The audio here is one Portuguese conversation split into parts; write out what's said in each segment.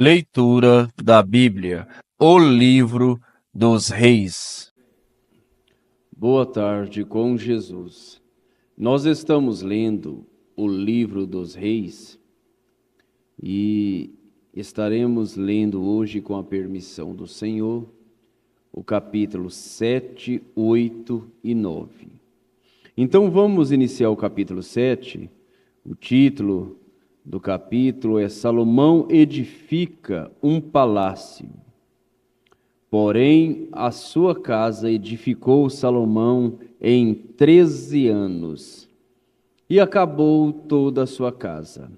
Leitura da Bíblia, o livro dos Reis. Boa tarde com Jesus. Nós estamos lendo o livro dos Reis e estaremos lendo hoje, com a permissão do Senhor, o capítulo 7, 8 e 9. Então vamos iniciar o capítulo 7. O título do capítulo é Salomão edifica um palácio. Porém, a sua casa edificou Salomão em 13 anos, e acabou toda a sua casa.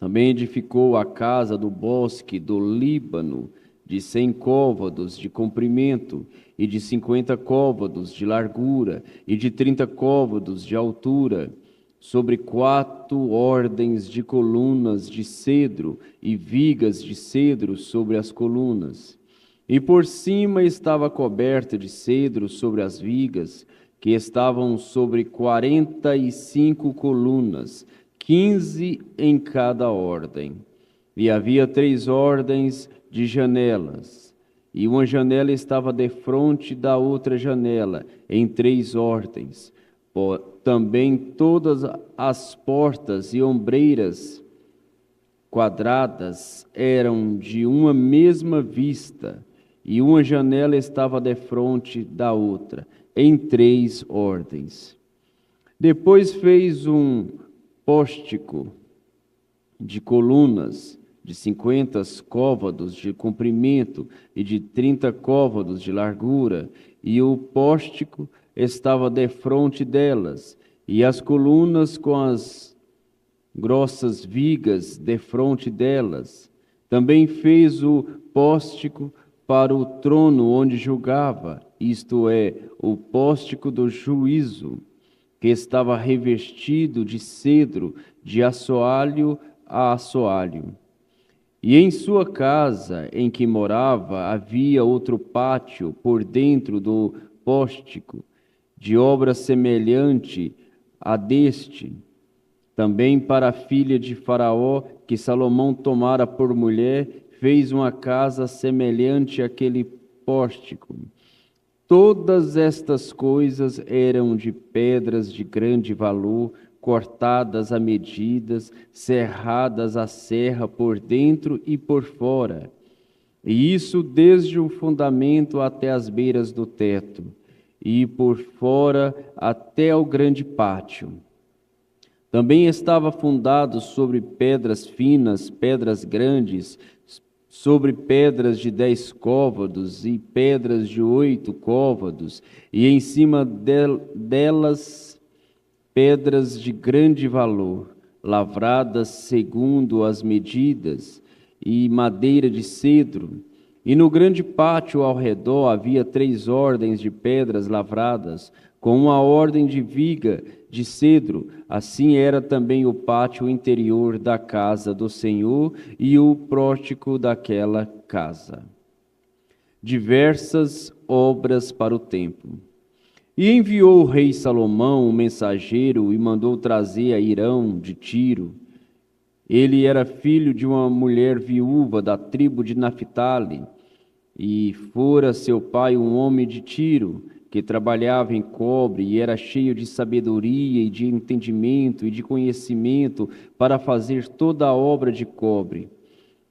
Também edificou a casa do bosque do Líbano, de 100 côvados de comprimento, e de 50 côvados de largura, e de 30 côvados de altura, sobre 4 ordens de colunas de cedro, e vigas de cedro sobre as colunas. E por cima estava coberta de cedro sobre as vigas, que estavam sobre 45 colunas, 15 em cada ordem. E havia 3 ordens de janelas, e uma janela estava defronte da outra janela, em 3 ordens. Também todas as portas e ombreiras quadradas eram de uma mesma vista, e uma janela estava defronte da outra, em 3 ordens. Depois fez um pórtico de colunas de 50 côvados de comprimento e de 30 côvados de largura, e o pórtico estava defronte delas, e as colunas com as grossas vigas defronte delas. Também fez o pórtico para o trono onde julgava, isto é, o pórtico do juízo, que estava revestido de cedro, de assoalho a assoalho. E em sua casa em que morava havia outro pátio por dentro do pórtico, de obra semelhante a deste, também para a filha de Faraó, que Salomão tomara por mulher, fez uma casa semelhante àquele pórtico. Todas estas coisas eram de pedras de grande valor, cortadas a medidas, serradas à serra por dentro e por fora. E isso desde o fundamento até as beiras do teto, e por fora até o grande pátio. Também estava fundado sobre pedras finas, pedras grandes, sobre pedras de 10 côvados e pedras de 8 côvados, e em cima delas pedras de grande valor, lavradas segundo as medidas, e madeira de cedro. E no grande pátio ao redor havia 3 ordens de pedras lavradas, com uma ordem de viga de cedro. Assim era também o pátio interior da casa do Senhor e o pórtico daquela casa. Diversas obras para o templo. E enviou o rei Salomão um mensageiro e mandou trazer a Hirão de Tiro. Ele era filho de uma mulher viúva da tribo de Naphtali, e fora seu pai um homem de Tiro, que trabalhava em cobre e era cheio de sabedoria e de entendimento e de conhecimento para fazer toda a obra de cobre.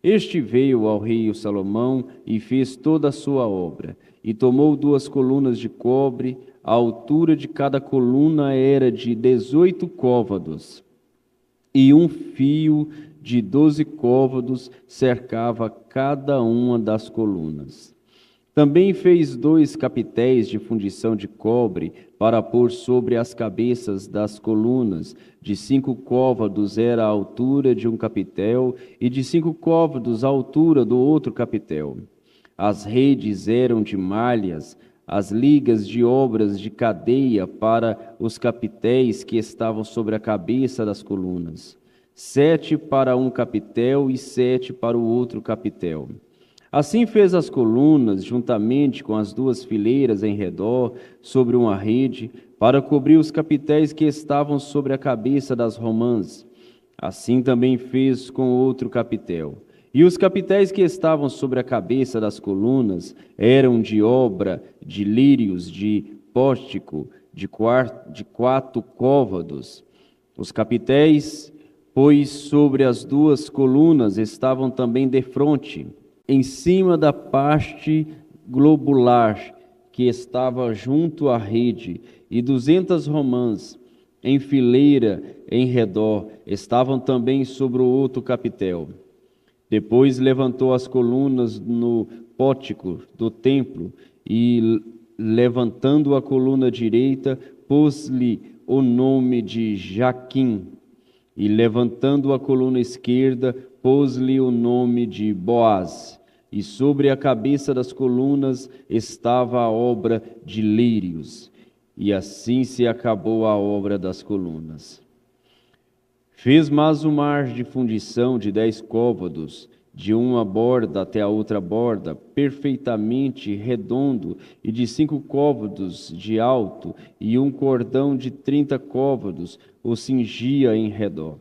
Este veio ao rei Salomão e fez toda a sua obra, e tomou 2 colunas de cobre, a altura de cada coluna era de 18 côvados, e um fio de 12 côvados cercava cada uma das colunas. Também fez 2 capitéis de fundição de cobre para pôr sobre as cabeças das colunas. De 5 côvados era a altura de um capitel, e de 5 côvados a altura do outro capitel. As redes eram de malhas, as ligas de obras de cadeia para os capitéis que estavam sobre a cabeça das colunas. 7 para um capitel e 7 para o outro capitel. Assim fez as colunas, juntamente com as 2 fileiras em redor, sobre uma rede, para cobrir os capitéis que estavam sobre a cabeça das romãs. Assim também fez com outro capitel. E os capitéis que estavam sobre a cabeça das colunas eram de obra de lírios de pórtico, de 4 côvados. Os capitéis, pois, sobre as 2 colunas estavam também defronte, em cima da parte globular que estava junto à rede, e 200 romãs em fileira em redor estavam também sobre o outro capitel. Depois levantou as colunas no pórtico do templo e, levantando a coluna direita, pôs-lhe o nome de Jaquim, e levantando a coluna esquerda, pôs-lhe o nome de Boaz. E sobre a cabeça das colunas estava a obra de lírios. E assim se acabou a obra das colunas. Fez mais um mar de fundição de 10 côvados, de uma borda até a outra borda, perfeitamente redondo, e de 5 côvados de alto, e um cordão de 30 côvados o cingia em redor.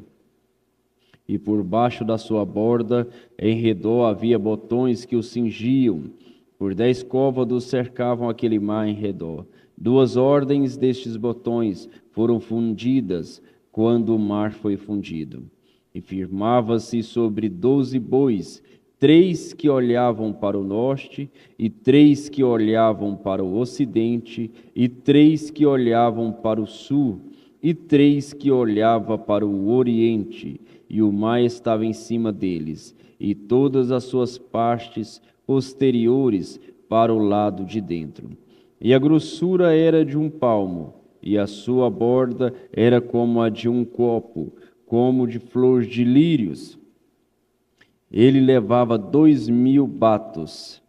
E por baixo da sua borda, em redor, havia botões que o cingiam. Por 10 côvados cercavam aquele mar em redor. 2 ordens destes botões foram fundidas quando o mar foi fundido. E firmava-se sobre 12 bois, 3 que olhavam para o norte, e 3 que olhavam para o ocidente, e 3 que olhavam para o sul, e 3 que olhavam para o oriente, e o mar estava em cima deles, e todas as suas partes posteriores para o lado de dentro. E a grossura era de 1 palmo, e a sua borda era como a de um copo, como de flor de lírios. Ele levava 2.000 batos.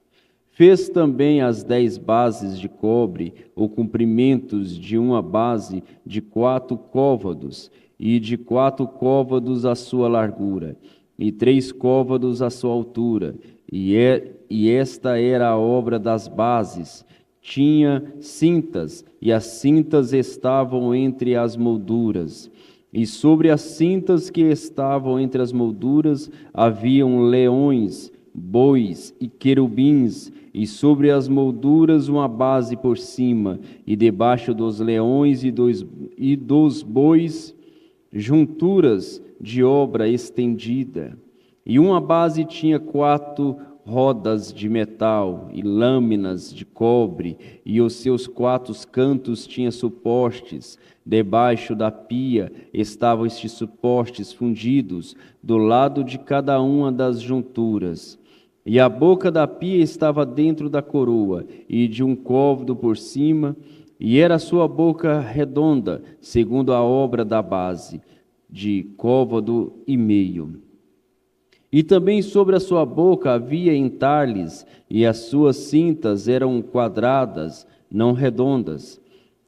Fez também as 10 bases de cobre, ou comprimentos de uma base de 4 côvados, e de 4 côvados a sua largura, e 3 côvados a sua altura. E esta era a obra das bases. Tinha cintas, e as cintas estavam entre as molduras. E sobre as cintas que estavam entre as molduras haviam leões, bois e querubins, e sobre as molduras uma base por cima, e debaixo dos leões e dos bois junturas de obra estendida. E uma base tinha 4 rodas de metal e lâminas de cobre, e os seus 4 cantos tinham suportes. Debaixo da pia estavam estes suportes fundidos, do lado de cada uma das junturas. E a boca da pia estava dentro da coroa, e de um côvado por cima, e era a sua boca redonda, segundo a obra da base, de côvado e meio. E também sobre a sua boca havia entalhes, e as suas cintas eram quadradas, não redondas.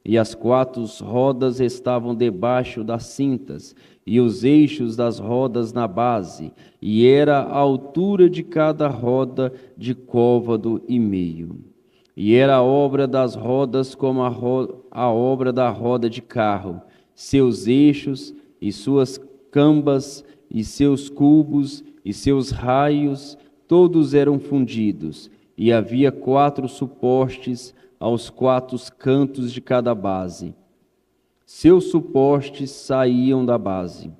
E as 4 rodas estavam debaixo das cintas, e os eixos das rodas na base, e era a altura de cada roda de côvado e meio. E era a obra das rodas como a obra da roda de carro, seus eixos e suas cambas e seus cubos e seus raios, todos eram fundidos, e havia 4 suportes aos 4 cantos de cada base. Seus suportes saíam da base.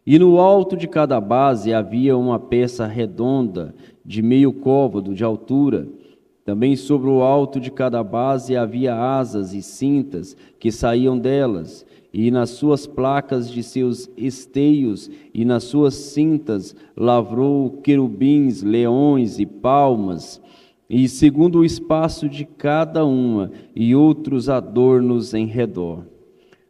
E no alto de cada base havia uma peça redonda de meio côvado de altura. Também sobre o alto de cada base havia asas e cintas que saíam delas, e nas suas placas de seus esteios e nas suas cintas lavrou querubins, leões e palmas, e segundo o espaço de cada uma, e outros adornos em redor.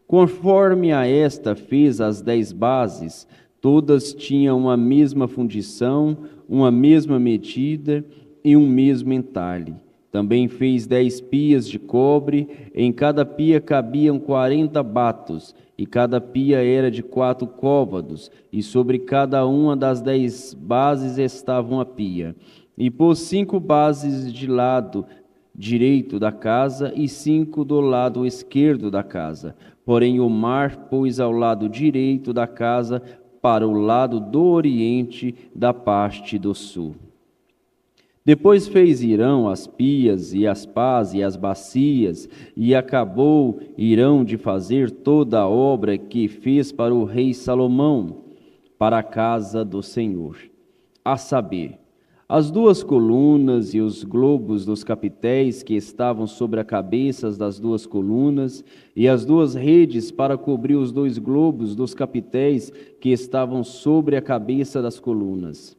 Conforme a esta fez as 10 bases, todas tinham a mesma fundição, uma mesma medida e um mesmo entalhe. Também fez 10 pias de cobre, em cada pia cabiam 40 batos, e cada pia era de 4 côvados, e sobre cada uma das 10 bases estava uma pia. E pôs 5 bases de lado direito da casa e 5 do lado esquerdo da casa. Porém o mar pôs ao lado direito da casa para o lado do oriente da parte do sul. Depois fez Hirão as pias e as pás e as bacias, e acabou Hirão de fazer toda a obra que fez para o rei Salomão, para a casa do Senhor, a saber, as 2 colunas e os globos dos capitéis que estavam sobre a cabeça das 2 colunas, e as 2 redes para cobrir os 2 globos dos capitéis que estavam sobre a cabeça das colunas,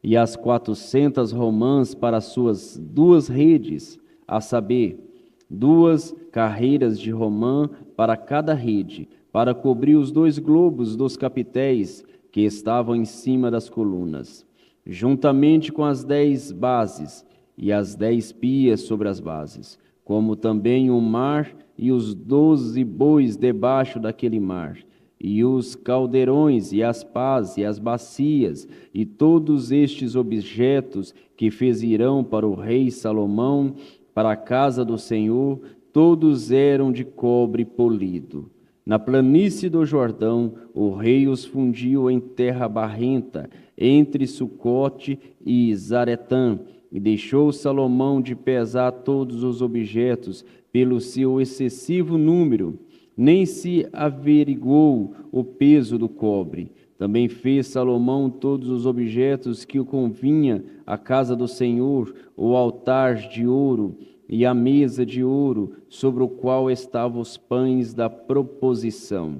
e as 400 romãs para as suas 2 redes, a saber, 2 carreiras de romã para cada rede, para cobrir os 2 globos dos capitéis que estavam em cima das colunas, juntamente com as 10 bases e as 10 pias sobre as bases, como também o mar e os 12 bois debaixo daquele mar, e os caldeirões e as pás e as bacias, e todos estes objetos que fez Hirão para o rei Salomão, para a casa do Senhor, todos eram de cobre polido. Na planície do Jordão, o rei os fundiu em terra barrenta, entre Sucote e Zaretã, e deixou Salomão de pesar todos os objetos pelo seu excessivo número, nem se averigou o peso do cobre. Também fez Salomão todos os objetos que o convinha à casa do Senhor, o altar de ouro e a mesa de ouro, sobre o qual estavam os pães da proposição.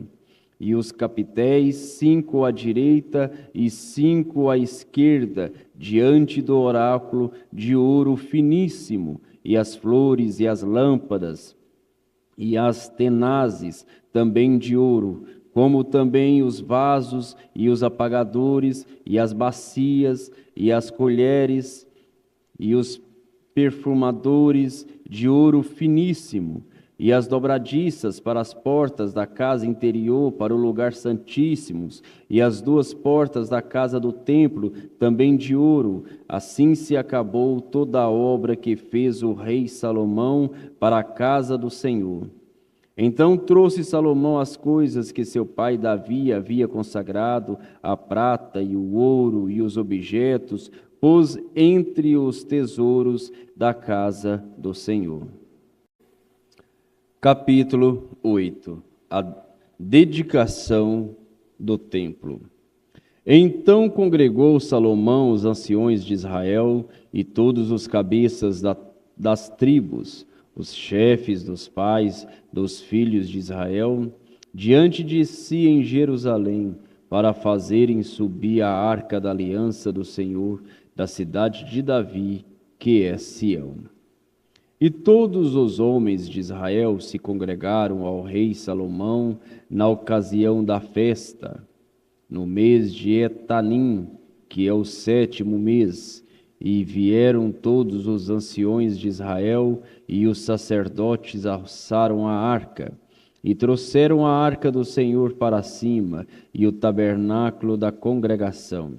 E os capitéis, 5 à direita e 5 à esquerda, diante do oráculo de ouro finíssimo, e as flores e as lâmpadas, e as tenazes, também de ouro, como também os vasos e os apagadores, e as bacias, e as colheres, e os perfumadores de ouro finíssimo, e as dobradiças para as portas da casa interior, para o lugar santíssimo, e as 2 portas da casa do templo, também de ouro. Assim se acabou toda a obra que fez o rei Salomão para a casa do Senhor. Então trouxe Salomão as coisas que seu pai Davi havia consagrado, a prata e o ouro e os objetos, pôs entre os tesouros da casa do Senhor. Capítulo 8. A dedicação do templo. Então congregou Salomão os anciões de Israel e todos os cabeças das tribos, os chefes dos pais dos filhos de Israel, diante de si em Jerusalém, para fazerem subir a arca da aliança do Senhor da cidade de Davi, que é Sião. E todos os homens de Israel se congregaram ao rei Salomão na ocasião da festa, no mês de Etanim, que é o 7º mês, e vieram todos os anciões de Israel, e os sacerdotes alçaram a arca, e trouxeram a arca do Senhor para cima, e o tabernáculo da congregação,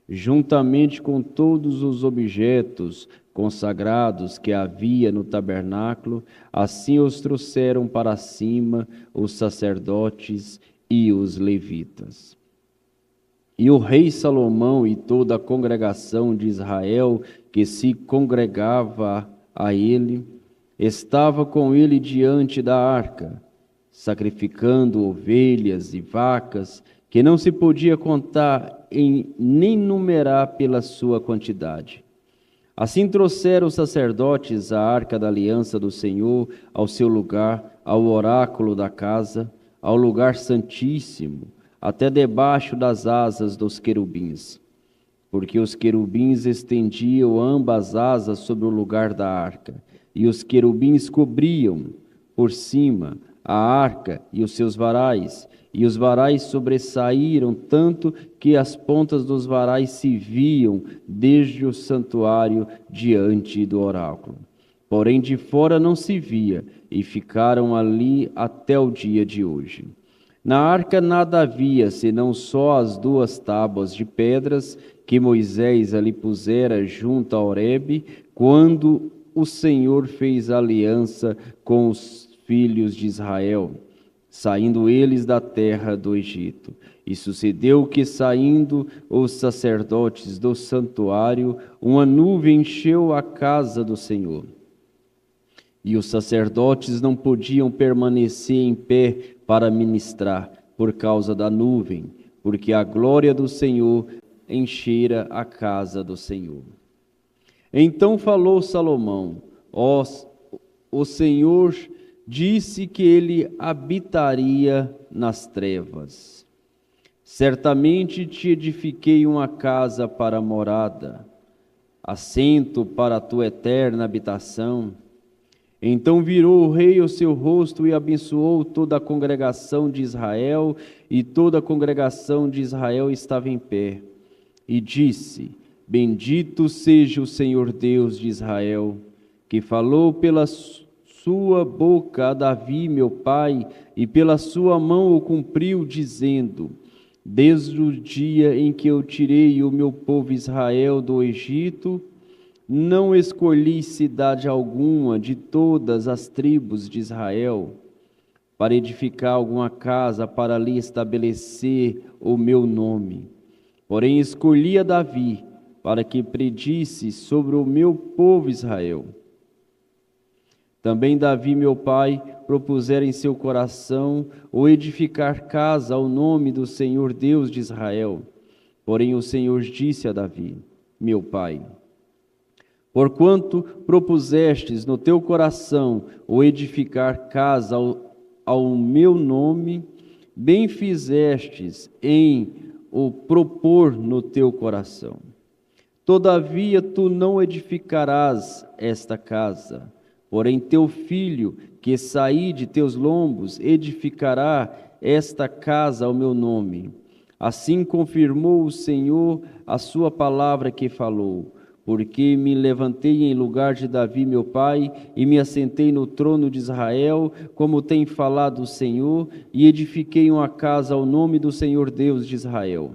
juntamente com todos os objetos consagrados que havia no tabernáculo, assim os trouxeram para cima os sacerdotes e os levitas. E o rei Salomão e toda a congregação de Israel que se congregava a ele, estava com ele diante da arca, sacrificando ovelhas e vacas, que não se podia contar nem numerar pela sua quantidade. Assim trouxeram os sacerdotes a arca da aliança do Senhor ao seu lugar, ao oráculo da casa, ao lugar santíssimo, até debaixo das asas dos querubins. Porque os querubins estendiam ambas asas sobre o lugar da arca, e os querubins cobriam por cima a arca e os seus varais, e os varais sobressaíram tanto que as pontas dos varais se viam desde o santuário diante do oráculo. Porém de fora não se via, e ficaram ali até o dia de hoje. Na arca nada havia, senão só as 2 tábuas de pedras que Moisés ali pusera junto a Horebe, quando o Senhor fez aliança com os filhos de Israel, saindo eles da terra do Egito. E sucedeu que, saindo os sacerdotes do santuário, uma nuvem encheu a casa do Senhor. E os sacerdotes não podiam permanecer em pé para ministrar, por causa da nuvem, porque a glória do Senhor enchera a casa do Senhor. Então falou Salomão: o Senhor disse que ele habitaria nas trevas. Certamente te edifiquei uma casa para morada, assento para a tua eterna habitação. Então virou o rei o seu rosto e abençoou toda a congregação de Israel, e toda a congregação de Israel estava em pé. E disse: Bendito seja o Senhor Deus de Israel, que falou pela sua boca a Davi, meu pai, e pela sua mão o cumpriu, dizendo: Desde o dia em que eu tirei o meu povo Israel do Egito, não escolhi cidade alguma de todas as tribos de Israel para edificar alguma casa para ali estabelecer o meu nome. Porém escolhi a Davi para que predisse sobre o meu povo Israel. Também Davi, meu pai, propusera em seu coração o edificar casa ao nome do Senhor Deus de Israel. Porém o Senhor disse a Davi, meu pai: Porquanto propusestes no teu coração o edificar casa ao meu nome, bem fizestes em o propor no teu coração. Todavia tu não edificarás esta casa, porém teu filho, que sair de teus lombos, edificará esta casa ao meu nome. Assim confirmou o Senhor a sua palavra que falou. Porque me levantei em lugar de Davi, meu pai, e me assentei no trono de Israel, como tem falado o Senhor, e edifiquei uma casa ao nome do Senhor Deus de Israel.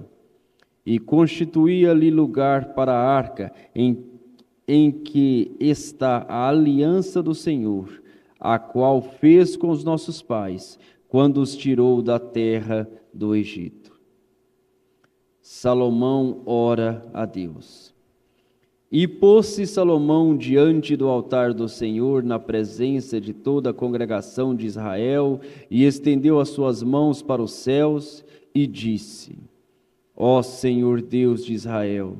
E constituí ali lugar para a arca, em que está a aliança do Senhor, a qual fez com os nossos pais, quando os tirou da terra do Egito. Salomão ora a Deus. E pôs-se Salomão diante do altar do Senhor, na presença de toda a congregação de Israel, e estendeu as suas mãos para os céus, e disse: Ó Senhor Deus de Israel,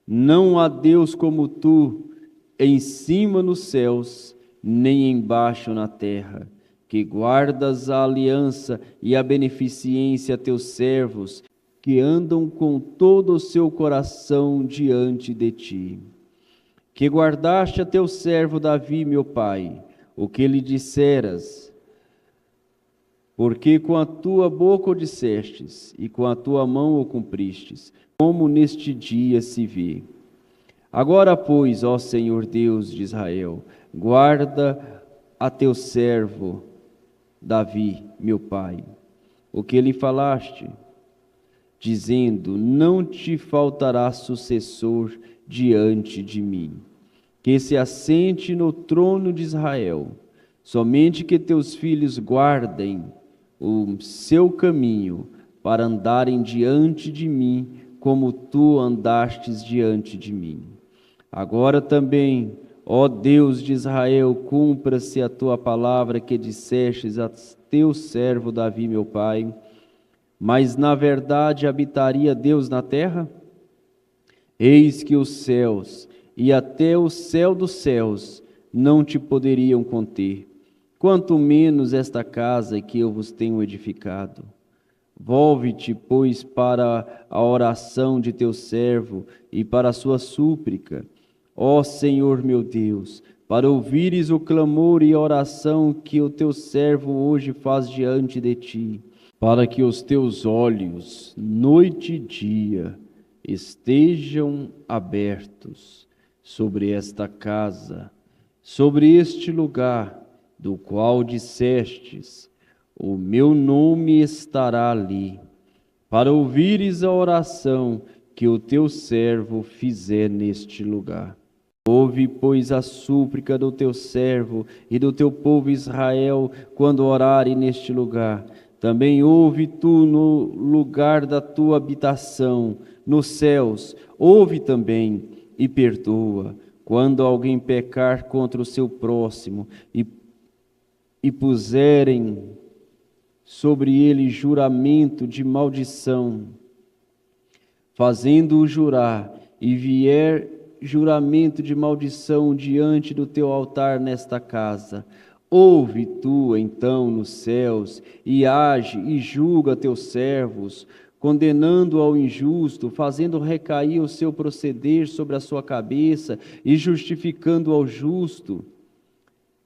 não há Deus como tu, em cima nos céus, nem embaixo na terra, que guardas a aliança e a beneficência a teus servos, que andam com todo o seu coração diante de ti. Que guardaste a teu servo Davi, meu pai, o que lhe disseras, porque com a tua boca o dissestes, e com a tua mão o cumpristes, como neste dia se vê. Agora, pois, ó Senhor Deus de Israel, guarda a teu servo Davi, meu pai, o que lhe falaste, dizendo: não te faltará sucessor diante de mim, que se assente no trono de Israel, somente que teus filhos guardem o seu caminho para andarem diante de mim, como tu andastes diante de mim. Agora também, ó Deus de Israel, cumpra-se a tua palavra que dissestes a teu servo Davi, meu pai. Mas na verdade habitaria Deus na terra? Eis que os céus e até o céu dos céus não te poderiam conter, quanto menos esta casa que eu vos tenho edificado. Volve-te, pois, para a oração de teu servo e para a sua súplica, ó Senhor meu Deus, para ouvires o clamor e a oração que o teu servo hoje faz diante de ti, para que os teus olhos, noite e dia, estejam abertos sobre esta casa, sobre este lugar, do qual dissestes: o meu nome estará ali, para ouvires a oração que o teu servo fizer neste lugar. Ouve, pois, a súplica do teu servo e do teu povo Israel, quando orarem neste lugar. Também ouve tu no lugar da tua habitação, nos céus, ouve também e perdoa, quando alguém pecar contra o seu próximo e puserem sobre ele juramento de maldição, fazendo-o jurar, e vier juramento de maldição diante do teu altar nesta casa, ouve tu então nos céus, e age e julga teus servos, condenando ao injusto, fazendo recair o seu proceder sobre a sua cabeça, e justificando ao justo,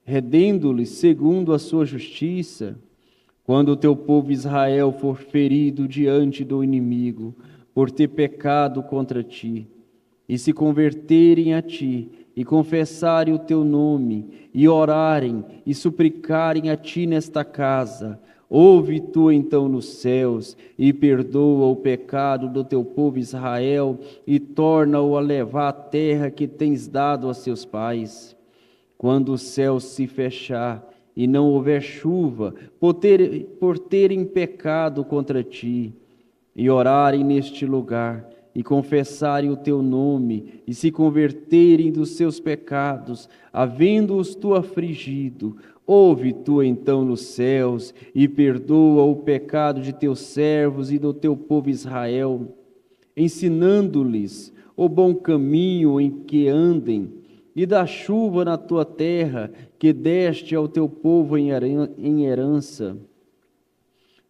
redendo-lhe segundo a sua justiça. Quando o teu povo Israel for ferido diante do inimigo, por ter pecado contra ti, e se converterem a ti, e confessarem o teu nome, e orarem, e suplicarem a ti nesta casa, ouve tu então nos céus, e perdoa o pecado do teu povo Israel, e torna-o a levar a terra que tens dado a seus pais. Quando o céu se fechar, e não houver chuva, por terem pecado contra ti, e orarem neste lugar, e confessarem o teu nome, e se converterem dos seus pecados, havendo-os tu afligido, ouve tu então nos céus, e perdoa o pecado de teus servos e do teu povo Israel, ensinando-lhes o bom caminho em que andem, e dá chuva na tua terra, que deste ao teu povo em herança.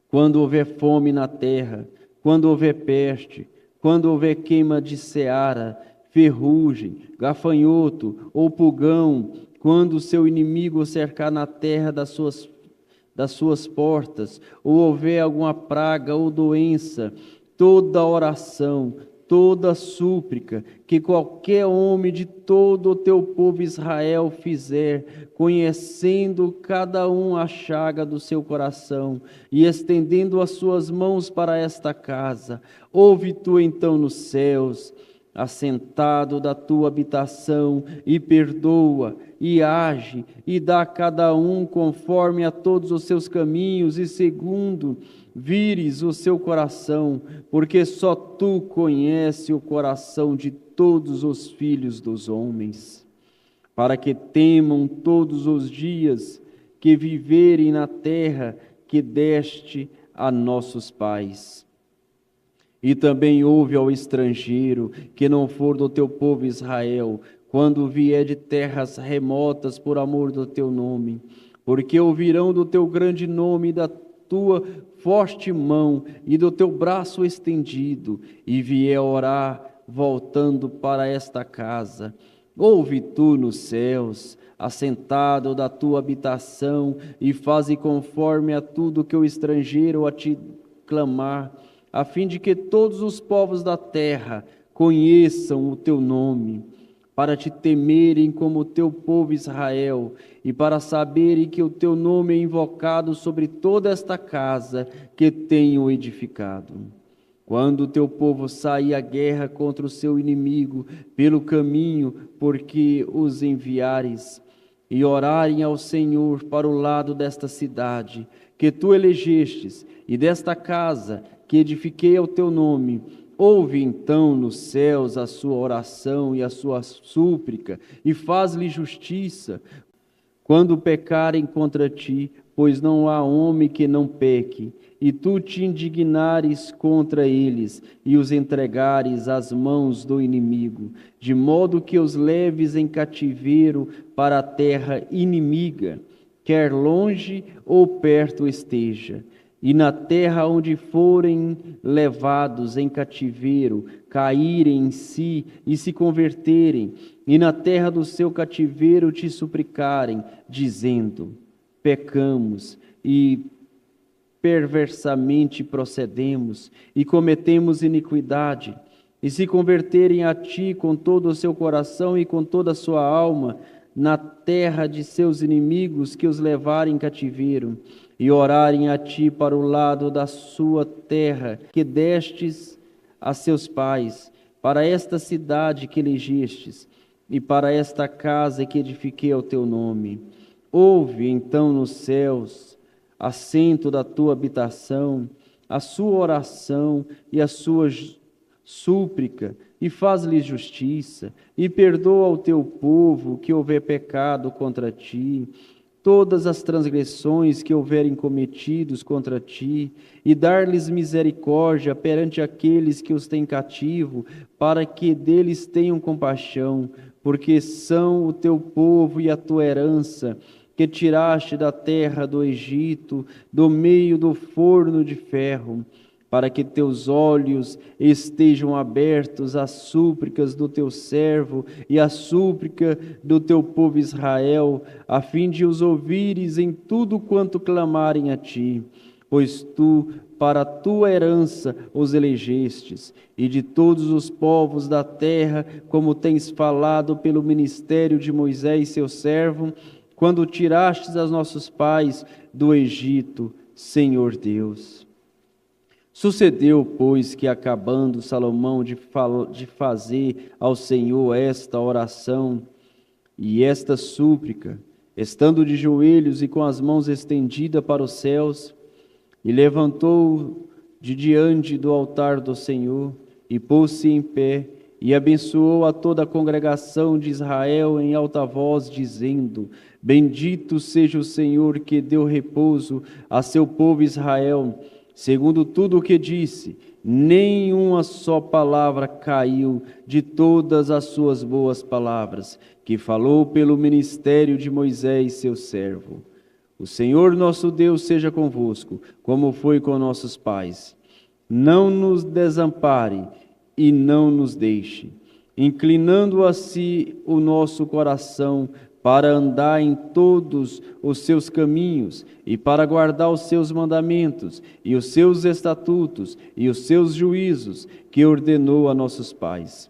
Quando houver fome na terra, quando houver peste, quando houver queima de seara, ferrugem, gafanhoto ou pulgão, quando o seu inimigo cercar na terra das suas portas, ou houver alguma praga ou doença, toda oração, toda súplica que qualquer homem de todo o teu povo Israel fizer, conhecendo cada um a chaga do seu coração e estendendo as suas mãos para esta casa, ouve tu então nos céus, assentado da tua habitação, e perdoa, e age, e dá a cada um conforme a todos os seus caminhos, e segundo vires o seu coração, porque só tu conheces o coração de todos os filhos dos homens, para que temam todos os dias que viverem na terra que deste a nossos pais. E também ouve ao estrangeiro, que não for do teu povo Israel, quando vier de terras remotas por amor do teu nome, porque ouvirão do teu grande nome e da tua forte mão e do teu braço estendido, e vier orar, voltando para esta casa. Ouve tu nos céus, assentado da tua habitação, e faze conforme a tudo que o estrangeiro a te clamar, a fim de que todos os povos da terra conheçam o teu nome, para te temerem como o teu povo Israel, e para saberem que o teu nome é invocado sobre toda esta casa que tenho edificado. Quando o teu povo sair à guerra contra o seu inimigo pelo caminho por que os enviares, e orarem ao Senhor para o lado desta cidade que tu elegestes, e desta casa que edifiquei ao teu nome, ouve então nos céus a sua oração e a sua súplica, e faz-lhe justiça, quando pecarem contra ti, pois não há homem que não peque, e tu te indignares contra eles, e os entregares às mãos do inimigo, de modo que os leves em cativeiro para a terra inimiga, quer longe ou perto esteja. E na terra onde forem levados em cativeiro, caírem em si e se converterem, e na terra do seu cativeiro te suplicarem, dizendo: pecamos e perversamente procedemos e cometemos iniquidade, e se converterem a ti com todo o seu coração e com toda a sua alma, na terra de seus inimigos que os levarem em cativeiro, e orarem a ti para o lado da sua terra, que destes a seus pais, para esta cidade que elegestes, e para esta casa que edifiquei ao teu nome. Ouve então nos céus assento da tua habitação, a sua oração e a sua súplica, e faz-lhes justiça, e perdoa ao teu povo que houver pecado contra ti, todas as transgressões que houverem cometidos contra ti, e dar-lhes misericórdia perante aqueles que os têm cativo, para que deles tenham compaixão, porque são o teu povo e a tua herança, que tiraste da terra do Egito, do meio do forno de ferro, para que teus olhos estejam abertos às súplicas do teu servo e à súplica do teu povo Israel, a fim de os ouvires em tudo quanto clamarem a ti, pois tu, para a tua herança, os elegestes, e de todos os povos da terra, como tens falado pelo ministério de Moisés, seu servo, quando tirastes a nossos pais do Egito, Senhor Deus. Sucedeu, pois, que acabando Salomão de fazer ao Senhor esta oração e esta súplica, estando de joelhos e com as mãos estendidas para os céus, e levantou de diante do altar do Senhor, e pôs-se em pé, e abençoou a toda a congregação de Israel em alta voz, dizendo: Bendito seja o Senhor que deu repouso a seu povo Israel, segundo tudo o que disse, nenhuma só palavra caiu de todas as suas boas palavras, que falou pelo ministério de Moisés, seu servo. O Senhor nosso Deus seja convosco, como foi com nossos pais. Não nos desampare e não nos deixe, inclinando a si o nosso coração, para andar em todos os seus caminhos e para guardar os seus mandamentos e os seus estatutos e os seus juízos que ordenou a nossos pais.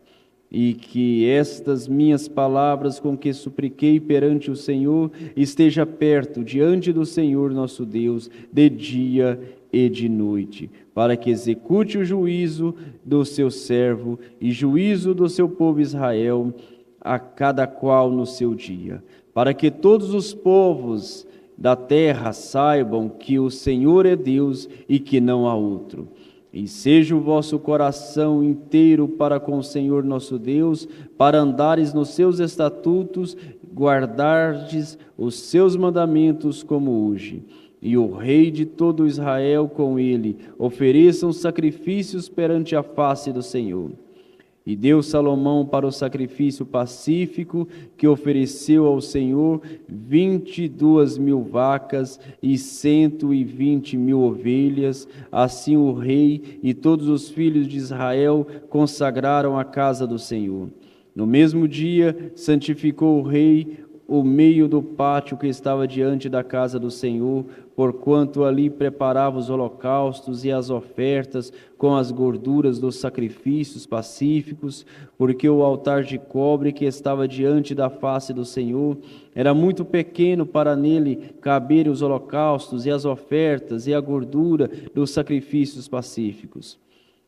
E que estas minhas palavras com que supliquei perante o Senhor esteja perto diante do Senhor nosso Deus de dia e de noite, para que execute o juízo do seu servo e juízo do seu povo Israel, a cada qual no seu dia, para que todos os povos da terra saibam que o Senhor é Deus e que não há outro. E seja o vosso coração inteiro para com o Senhor nosso Deus, para andares nos seus estatutos, guardardes os seus mandamentos como hoje. E o rei de todo Israel com ele ofereçam sacrifícios perante a face do Senhor. E deu Salomão para o sacrifício pacífico que ofereceu ao Senhor 22.000 vacas e 120.000 ovelhas. Assim o rei e todos os filhos de Israel consagraram a casa do Senhor. No mesmo dia santificou o rei o meio do pátio que estava diante da casa do Senhor, porquanto ali preparava os holocaustos e as ofertas com as gorduras dos sacrifícios pacíficos, porque o altar de cobre que estava diante da face do Senhor era muito pequeno para nele caberem os holocaustos e as ofertas e a gordura dos sacrifícios pacíficos.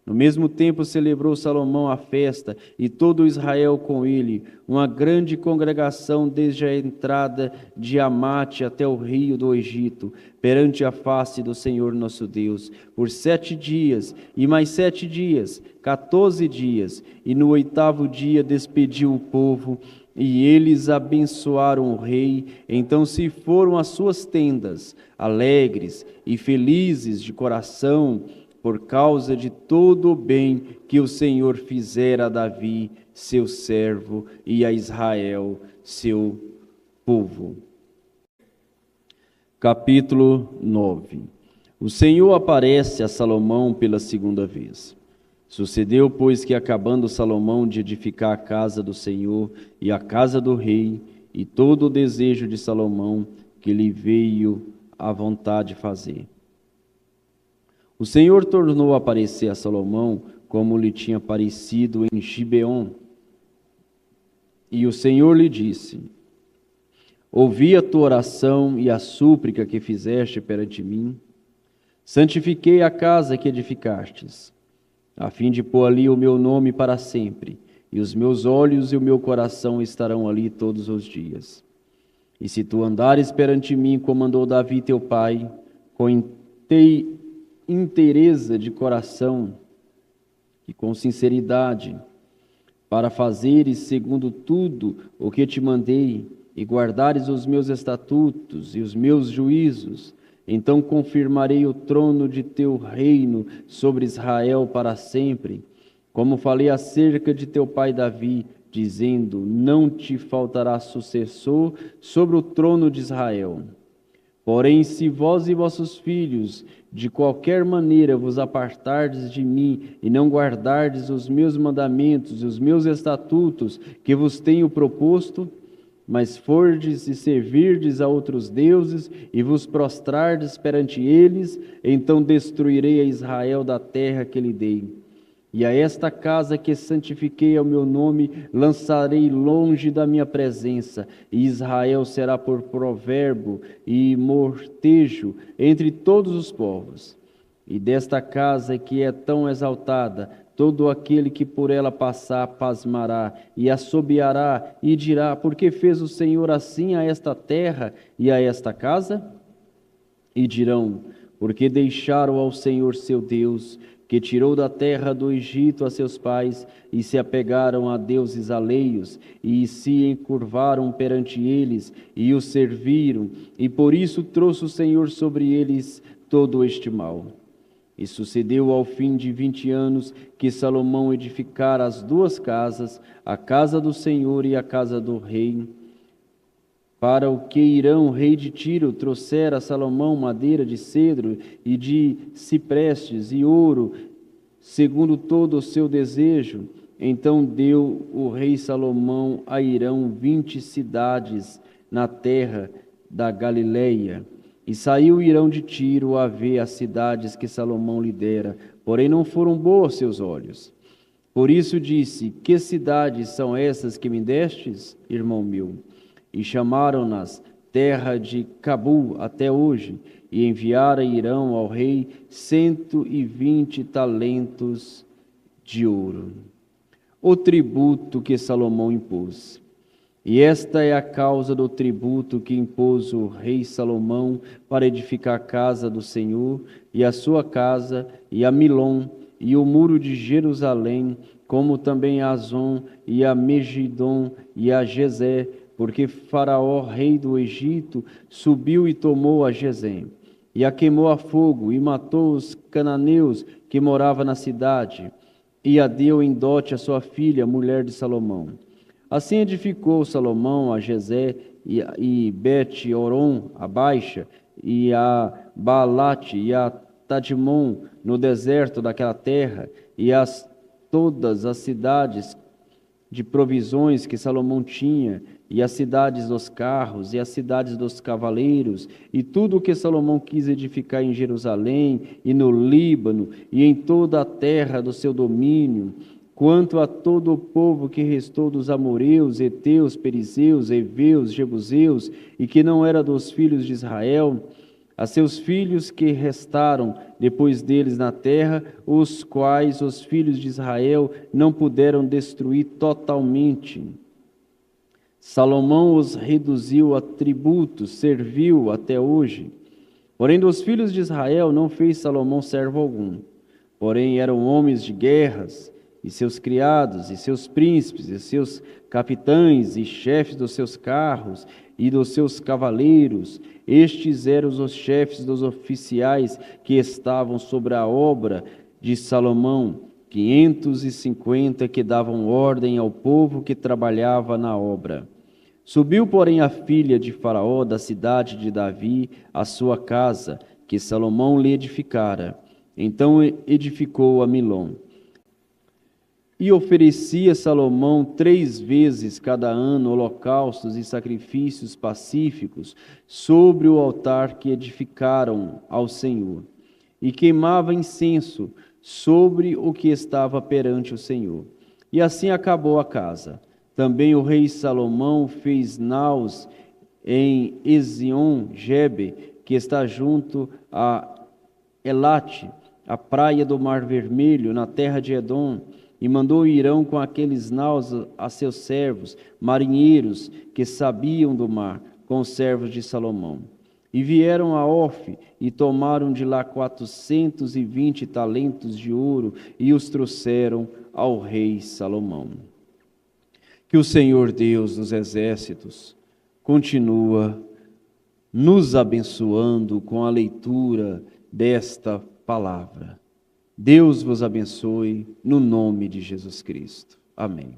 No mesmo tempo celebrou Salomão a festa, e todo Israel com ele, uma grande congregação desde a entrada de Amate até o rio do Egito, perante a face do Senhor nosso Deus, por 7 dias, e mais 7 dias, 14 dias, e no 8º dia despediu o povo, e eles abençoaram o rei. Então se foram às suas tendas, alegres e felizes de coração, por causa de todo o bem que o Senhor fizera a Davi, seu servo, e a Israel, seu povo. Capítulo 9. O Senhor aparece a Salomão pela 2ª vez. Sucedeu, pois, que acabando Salomão de edificar a casa do Senhor e a casa do rei, e todo o desejo de Salomão, que lhe veio à vontade fazer, o Senhor tornou a aparecer a Salomão como lhe tinha aparecido em Gibeon. E o Senhor lhe disse: ouvi a tua oração e a súplica que fizeste perante mim. Santifiquei a casa que edificastes, a fim de pôr ali o meu nome para sempre, e os meus olhos e o meu coração estarão ali todos os dias. E se tu andares perante mim, como andou Davi teu pai, com inteireza de coração e com sinceridade, para fazeres segundo tudo o que te mandei, e guardares os meus estatutos e os meus juízos, então confirmarei o trono de teu reino sobre Israel para sempre, como falei acerca de teu pai Davi, dizendo: não te faltará sucessor sobre o trono de Israel. Porém, se vós e vossos filhos de qualquer maneira vos apartardes de mim e não guardardes os meus mandamentos e os meus estatutos que vos tenho proposto, mas fordes e servirdes a outros deuses e vos prostrardes perante eles, então destruirei a Israel da terra que lhe dei. E a esta casa que santifiquei ao meu nome, lançarei longe da minha presença, e Israel será por provérbio e mortejo entre todos os povos. E desta casa que é tão exaltada, todo aquele que por ela passar pasmará e assobiará e dirá: por que fez o Senhor assim a esta terra e a esta casa? E dirão: porque deixaram ao Senhor seu Deus, que tirou da terra do Egito a seus pais, e se apegaram a deuses alheios, e se encurvaram perante eles, e os serviram, e por isso trouxe o Senhor sobre eles todo este mal. E sucedeu ao fim de 20 anos que Salomão edificara as duas casas, a casa do Senhor e a casa do rei. Para o que Irão, rei de Tiro, trouxera a Salomão madeira de cedro e de ciprestes e ouro, segundo todo o seu desejo. Então deu o rei Salomão a Irão 20 cidades na terra da Galileia. E saiu Irão de Tiro a ver as cidades que Salomão lhe dera, porém não foram boas aos seus olhos. Por isso disse: que cidades são essas que me destes, irmão meu? E chamaram-nas terra de Cabul até hoje, e enviara Irão ao rei 120 talentos de ouro. O tributo que Salomão impôs. E esta é a causa do tributo que impôs o rei Salomão para edificar a casa do Senhor, e a sua casa, e a Milom, e o muro de Jerusalém, como também a Azon, e a Megidom, e a Gezé, porque Faraó, rei do Egito, subiu e tomou a Gezé, e a queimou a fogo, e matou os cananeus que moravam na cidade, e a deu em dote a sua filha, mulher de Salomão. Assim edificou Salomão a Gezé e Bet-Oron, a Baixa, e a Baalate e a Tadmon, no deserto daquela terra, e todas as cidades de provisões que Salomão tinha, e as cidades dos carros, e as cidades dos cavaleiros, e tudo o que Salomão quis edificar em Jerusalém, e no Líbano, e em toda a terra do seu domínio, quanto a todo o povo que restou dos amoreus, heteus, perizeus, heveus, jebuseus, e que não era dos filhos de Israel, a seus filhos que restaram depois deles na terra, os quais os filhos de Israel não puderam destruir totalmente. Salomão os reduziu a tributos, serviu até hoje. Porém, dos filhos de Israel não fez Salomão servo algum. Porém, eram homens de guerras, e seus criados, e seus príncipes, e seus capitães, e chefes dos seus carros, e dos seus cavaleiros. Estes eram os chefes dos oficiais que estavam sobre a obra de Salomão, 550 que davam ordem ao povo que trabalhava na obra. Subiu, porém, a filha de Faraó da cidade de Davi à sua casa, que Salomão lhe edificara. Então edificou a Milom. E oferecia Salomão 3 vezes cada ano holocaustos e sacrifícios pacíficos sobre o altar que edificaram ao Senhor, e queimava incenso sobre o que estava perante o Senhor. E assim acabou a casa. Também o rei Salomão fez naus em Ezion-Gebe, que está junto a Elate, a praia do Mar Vermelho, na terra de Edom, e mandou Irão com aqueles naus a seus servos, marinheiros que sabiam do mar, com os servos de Salomão. E vieram a Ofe, e tomaram de lá 420 talentos de ouro, e os trouxeram ao rei Salomão. Que o Senhor Deus dos exércitos continua nos abençoando com a leitura desta palavra. Deus vos abençoe no nome de Jesus Cristo. Amém.